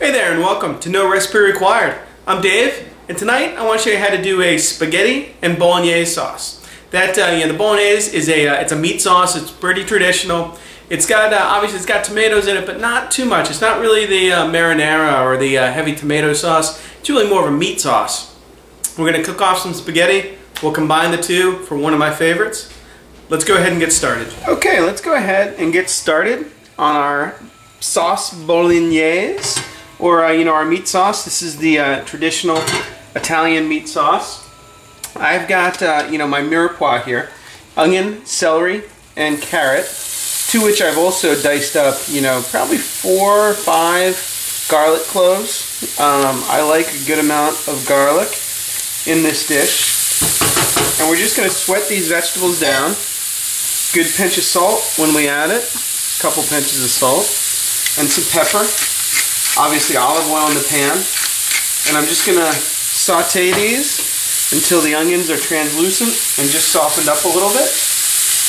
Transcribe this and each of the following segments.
Hey there and welcome to No Recipe Required. I'm Dave and tonight I want to show you how to do a spaghetti and bolognese sauce. The bolognese is it's a meat sauce. It's pretty traditional. It's got obviously it's got tomatoes in it, but not too much. It's not really the marinara or the heavy tomato sauce. It's really more of a meat sauce. We're going to cook off some spaghetti. We'll combine the two for one of my favorites. Let's go ahead and get started. Okay, let's go ahead and get started on our sauce bolognese, or our meat sauce. This is the traditional Italian meat sauce. I've got my mirepoix here, onion, celery, and carrot, to which I've also diced up probably 4 or 5 garlic cloves. I like a good amount of garlic in this dish, and we're just going to sweat these vegetables down. Good pinch of salt when we add it, a couple pinches of salt, and some pepper. Obviously olive oil in the pan, and I'm just going to saute these until the onions are translucent and just softened up a little bit,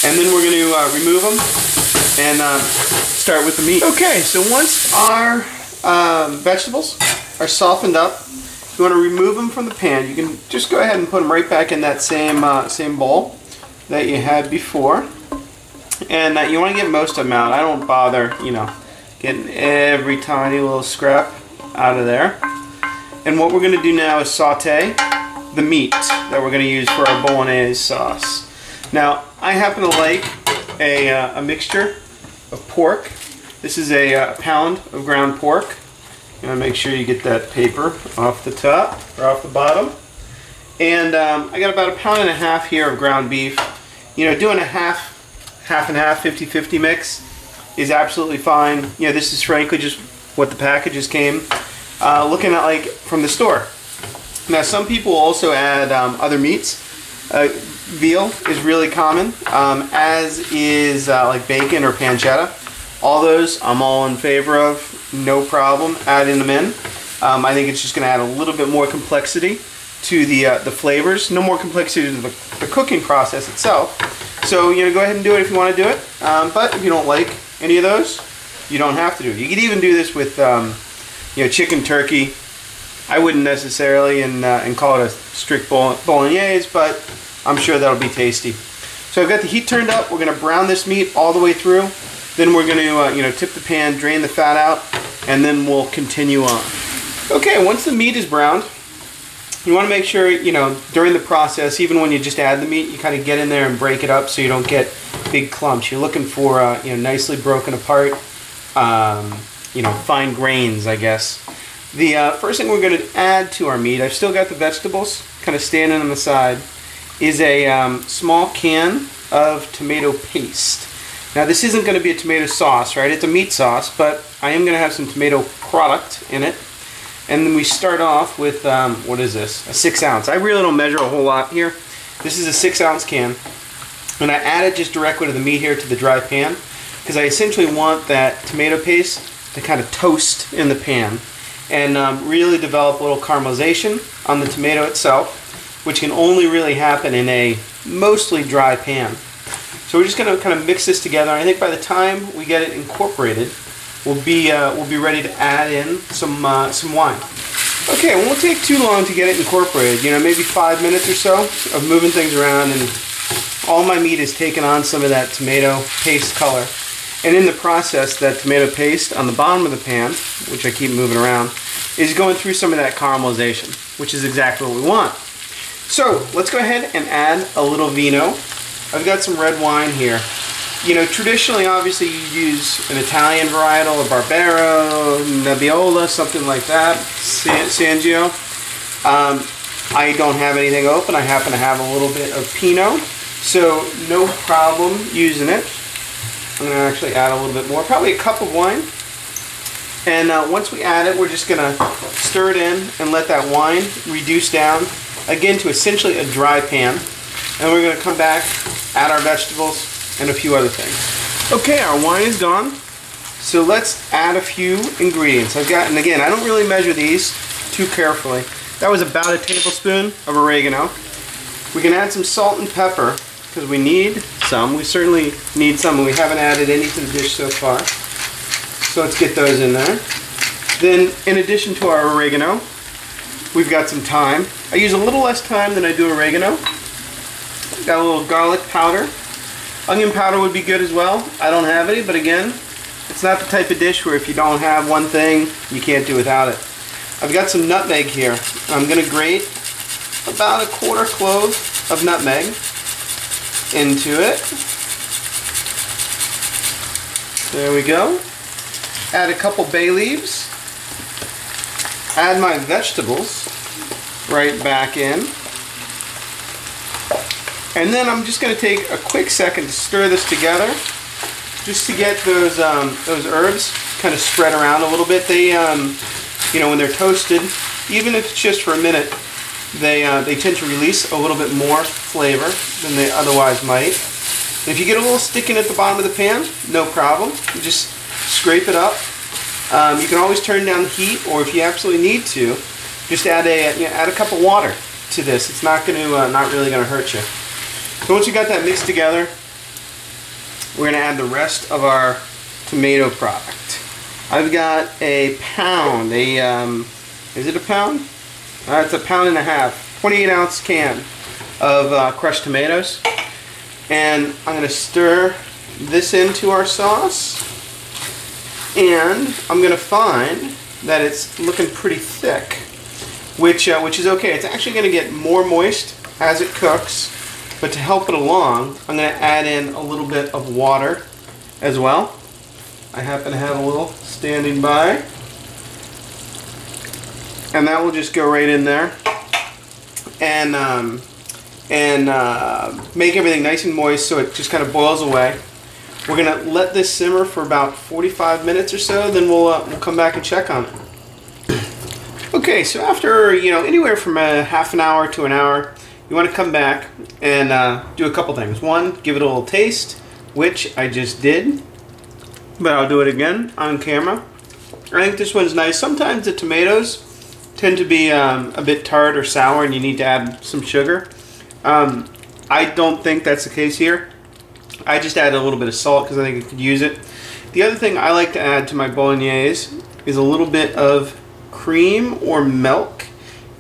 and then we're going to remove them and start with the meat. Okay, so once our vegetables are softened up, you want to remove them from the pan. You can just go ahead and put them right back in that same bowl that you had before, and you want to get most of them out. I don't bother getting every tiny little scrap out of there. And what we're going to do now is saute the meat that we're going to use for our bolognese sauce. Now, I happen to like a mixture of pork. This is a pound of ground pork. You want to make sure you get that paper off the top or off the bottom. And I got about 1.5 pounds here of ground beef. Doing a half and half, 50-50 mix is absolutely fine. This is frankly just what the packages came looking at like from the store. Now, some people also add other meats. Veal is really common, as is like bacon or pancetta. All those I'm all in favor of, no problem adding them in. I think it's just going to add a little bit more complexity to the flavors, no more complexity to the cooking process itself. So go ahead and do it if you want to do it. But if you don't like any of those, you don't have to do it. You could even do this with chicken, turkey. I wouldn't necessarily and call it a strict bolognese, but I'm sure that'll be tasty. So I've got the heat turned up. We're going to brown this meat all the way through. Then we're going to tip the pan, drain the fat out, and then we'll continue on. Okay, once the meat is browned, you want to make sure during the process, even when you just add the meat, you kind of get in there and break it up so you don't get big clumps. You're looking for nicely broken apart, fine grains, I guess. The first thing we're going to add to our meat, I've still got the vegetables kind of standing on the side, is a small can of tomato paste. Now, this isn't going to be a tomato sauce, right? It's a meat sauce, but I am going to have some tomato product in it. And then we start off with, what is this? A 6 ounce. I really don't measure a whole lot here. This is a 6 ounce can. And I add it just directly to the meat here, to the dry pan, because I essentially want that tomato paste to kind of toast in the pan and really develop a little caramelization on the tomato itself, which can only really happen in a mostly dry pan. So we're just going to kind of mix this together. I think by the time we get it incorporated, we'll be ready to add in some wine. Okay, it won't take too long to get it incorporated. Maybe 5 minutes or so of moving things around, and all my meat is taking on some of that tomato paste color. And in the process, that tomato paste on the bottom of the pan, which I keep moving around, is going through some of that caramelization, which is exactly what we want. So let's go ahead and add a little vino. I've got some red wine here. Traditionally, obviously, you use an Italian varietal, a Barbero, Nebbiolo, something like that, Sangio. I don't have anything open. I happen to have a little bit of Pinot, so no problem using it. I'm going to actually add a little bit more, probably a cup of wine. And once we add it, we're just going to stir it in and let that wine reduce down, again, to essentially a dry pan. And we're going to come back, add our vegetables, and a few other things. Okay, our wine is gone, so let's add a few ingredients. And again, I don't really measure these too carefully. That was about a tablespoon of oregano. We can add some salt and pepper, because we need some. We certainly need some, and we haven't added any to the dish so far. So let's get those in there. Then, in addition to our oregano, we've got some thyme. I use a little less thyme than I do oregano. Got a little garlic powder. Onion powder would be good as well. I don't have any, but again, it's not the type of dish where if you don't have one thing, you can't do without it. I've got some nutmeg here. I'm going to grate about a quarter clove of nutmeg into it. There we go. Add a couple bay leaves. Add my vegetables right back in. And then I'm just going to take a quick second to stir this together, just to get those herbs kind of spread around a little bit. They, you know, when they're toasted, even if it's just for a minute, they tend to release a little bit more flavor than they otherwise might. And if you get a little sticking at the bottom of the pan, no problem. You just scrape it up. You can always turn down the heat, or if you absolutely need to, just add a cup of water to this. It's not really going to hurt you. So once you got that mixed together, we're going to add the rest of our tomato product. I've got a pound. Is it a pound? It's a pound and a half. 28-ounce can of crushed tomatoes. And I'm going to stir this into our sauce. And I'm going to find that it's looking pretty thick, which is okay. It's actually going to get more moist as it cooks. But to help it along, I'm going to add in a little bit of water as well. I happen to have a little standing by. And that will just go right in there. And make everything nice and moist so it just kind of boils away. We're going to let this simmer for about 45 minutes or so, then we'll come back and check on it. Okay, so after, anywhere from a half an hour to an hour, you want to come back and do a couple things. One, give it a little taste, which I just did, but I'll do it again on camera. I think this one's nice. Sometimes the tomatoes tend to be a bit tart or sour and you need to add some sugar. I don't think that's the case here. I just added a little bit of salt because I think I could use it. The other thing I like to add to my bolognese is a little bit of cream or milk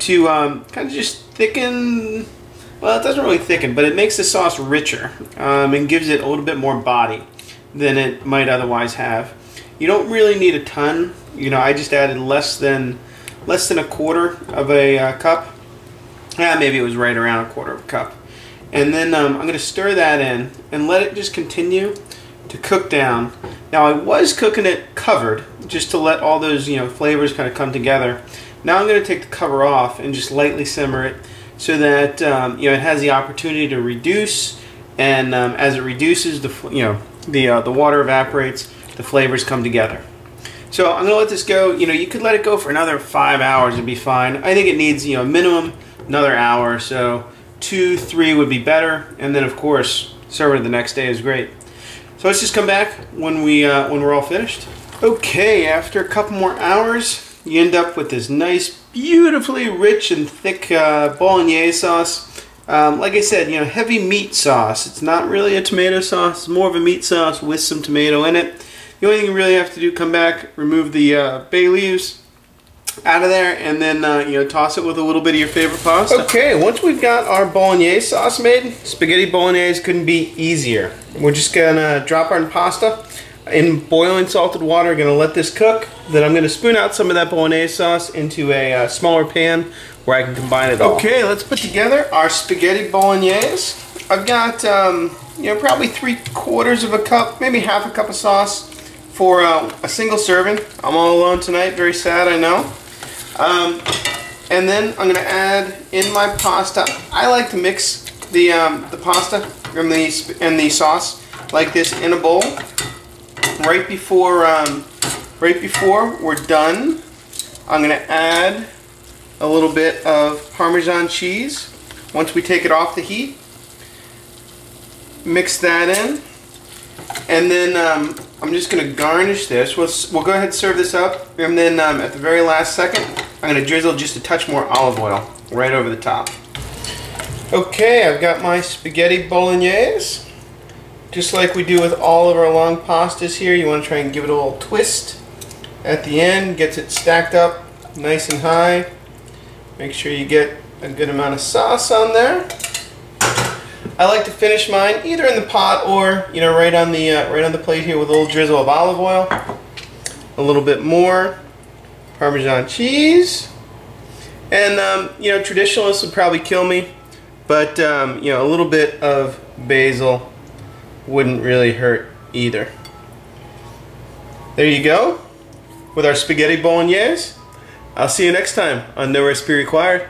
to kind of just thicken. Well, it doesn't really thicken, but it makes the sauce richer and gives it a little bit more body than it might otherwise have. You don't really need a ton. I just added less than a quarter of a cup. Maybe it was right around a quarter of a cup. And then I'm going to stir that in and let it just continue to cook down. Now I was cooking it covered just to let all those flavors kind of come together. Now I'm going to take the cover off and just lightly simmer it so that it has the opportunity to reduce, and as it reduces, the water evaporates, the flavors come together. So I'm going to let this go. You could let it go for another 5 hours, it'd be fine. I think it needs minimum another hour or so. 2, 3 would be better, and then of course serve it the next day is great. So let's just come back when we're all finished. Okay, after a couple more hours, you end up with this nice, beautifully rich and thick bolognese sauce. Like I said, heavy meat sauce. It's not really a tomato sauce. It's more of a meat sauce with some tomato in it. The only thing you really have to do, come back, remove the bay leaves out of there, and then toss it with a little bit of your favorite pasta. Okay, once we've got our bolognese sauce made, spaghetti bolognese couldn't be easier. We're just gonna drop our pasta in boiling salted water. Gonna let this cook. Then I'm gonna spoon out some of that bolognese sauce into a smaller pan where I can combine it all. Okay, let's put together our spaghetti bolognese. I've got probably 3/4 of a cup, maybe half a cup of sauce for a single serving. I'm all alone tonight, very sad, I know. And then I'm going to add in my pasta. I like to mix the pasta and the sauce like this in a bowl. Right before we're done, I'm going to add a little bit of Parmesan cheese. Once we take it off the heat, mix that in, and then I'm just going to garnish this. We'll go ahead and serve this up, and then at the very last second, I'm going to drizzle just a touch more olive oil right over the top. Okay, I've got my spaghetti bolognese. Just like we do with all of our long pastas here, you want to try and give it a little twist at the end, gets it stacked up nice and high. Make sure you get a good amount of sauce on there. I like to finish mine either in the pot or, you know, right on the plate here with a little drizzle of olive oil, a little bit more Parmesan cheese, and you know, traditionalists would probably kill me, but you know, a little bit of basil wouldn't really hurt either. There you go with our spaghetti bolognese. I'll see you next time on No Recipe Required.